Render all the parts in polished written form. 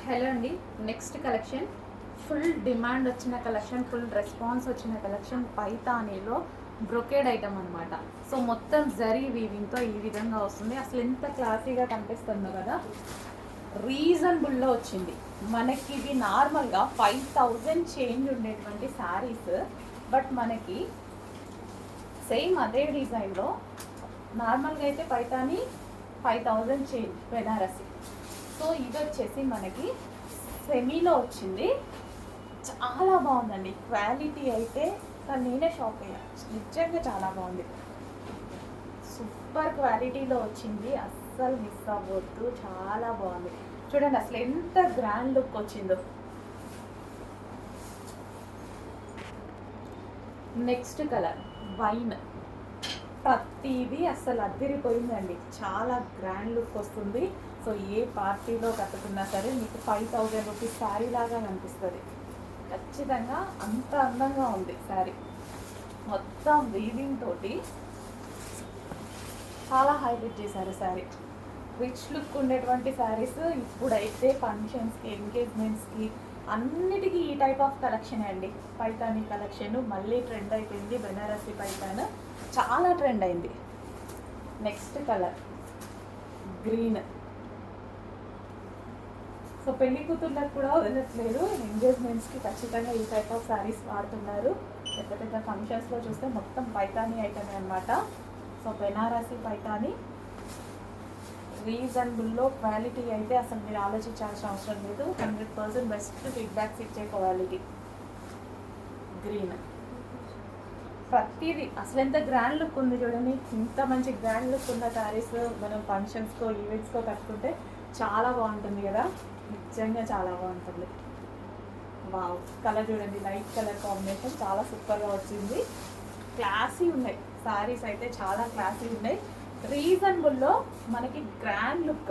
Hello అండి. Next collection full demand వచ్చిన collection, full response వచ్చిన కలెక్షన్ పైతానీలో బ్రొకేడ్ ఐటమ్ అనమాట. సో మొత్తం జరీ వీవింగ్తో ఈ విధంగా వస్తుంది. అసలు ఎంత క్లాసీగా కనిపిస్తుందో కదా. రీజనబుల్లో వచ్చింది మనకి. ఇది నార్మల్గా 5000 చేంజ్ ఉండేటువంటి శారీస్, బట్ మనకి సేమ్ అదే డిజైన్లో నార్మల్గా అయితే పైతాని 5000 చేంజ్ బెనారసి. సో ఇది వచ్చేసి మనకి సెమీలో వచ్చింది. చాలా బాగుందండి క్వాలిటీ అయితే. నేనే షాక్ అయ్యా, నిజంగా చాలా బాగుంది. సూపర్ క్వాలిటీలో వచ్చింది, అస్సలు మిస్ అవ్వద్దు. చాలా బాగుంది చూడండి, అసలు ఎంత గ్రాండ్ లుక్ వచ్చిందో. Next colour wine. ప్రతిదీ అస్సలు అద్దరిపోయిందండి, చాలా గ్రాండ్ లుక్ వస్తుంది. సో ఏ పార్టీలో కట్టుకున్నా సరే మీకు 5000 రూపీస్ శారీ లాగా కనిపిస్తుంది ఖచ్చితంగా. అంత అందంగా ఉంది శారీ, మొత్తం వీవింగ్ తోటి చాలా హైలైట్ చేశారు శారీ. రిచ్ లుక్ ఉండేటువంటి శారీస్ ఇప్పుడైతే ఫంక్షన్స్కి, ఎంగేజ్మెంట్స్కి అన్నిటికీ ఈ టైప్ ఆఫ్ కలెక్షన్ అండి. పైతానీ కలెక్షన్ మళ్ళీ ట్రెండ్ అయిపోయింది. బెనారసి పైతాన్ చాలా ట్రెండ్ అయింది. Next colour green. సో పెళ్లి కూతుర్లకు కూడా వదలట్లేదు, ఎంగేజ్మెంట్స్కి ఖచ్చితంగా ఈ టైప్ ఆఫ్ శారీస్ వాడుతున్నారు. పెద్ద పెద్ద ఫంక్షన్స్లో చూస్తే మొత్తం పైతానీ ఐటమే అనమాట. సో బెనారసి పైతానీ రీజనబుల్లో క్వాలిటీ అయితే అసలు మీరు ఆలోచించాల్సిన అవసరం లేదు. 100% బెస్ట్ ఫీడ్బ్యాక్స్ ఇచ్చే క్వాలిటీ. గ్రీన్ ప్రతిదీ అసలు ఎంత గ్రాండ్ లుక్ ఉంది చూడండి. ఇంత మంచి గ్రాండ్ లుక్ ఉన్న శారీస్ మనం ఫంక్షన్స్కో, ఈవెంట్స్కో కట్టుకుంటే చాలా బాగుంటుంది కదా. నిజంగా చాలా బాగుంటుంది. వావ్, కలర్ చూడండి, లైట్ కలర్ కాంబినేషన్ చాలా సూపర్గా వచ్చింది. క్లాసీ ఉన్నాయి శారీస్ అయితే, చాలా క్లాసీ ఉన్నాయి. రీజనబుల్లో మనకి గ్రాండ్ లుక్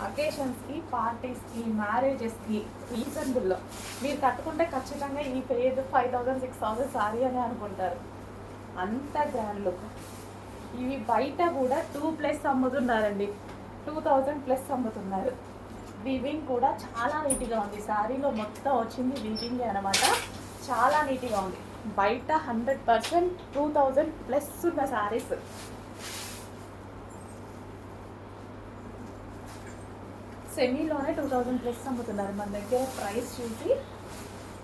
అకేషన్స్కి, పార్టీస్కి, మ్యారేజెస్కి రీజనబుల్లో మీరు కట్టుకుంటే ఖచ్చితంగా ఈ పేరు 5000, 6000 శారీ అని అనుకుంటారు. అంత గ్రాండ్ లుక్. ఇవి బయట కూడా 2+ అమ్ముతున్నారండి, 2000+ అమ్ముతున్నారు. వీవింగ్ కూడా చాలా నీట్గా ఉంది. శారీలో మొత్తం వచ్చింది వీవింగ్ అనమాట, చాలా నీట్గా ఉంది. బయట 100% 2000+ ఉన్న శారీస్. సెమీలోనే 2000+ అమ్ముతున్నారు. మన దగ్గర ప్రైస్ చూసి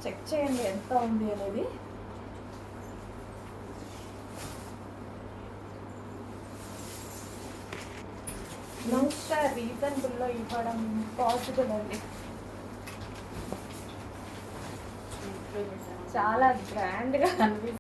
చెక్ చేయండి ఎంత ఉంది అనేది. ఇంత రీజనబుల్లో ఇవ్వడం పాసిబుల్ అండి. చాలా గ్రాండ్గా అనిపిస్తుంది.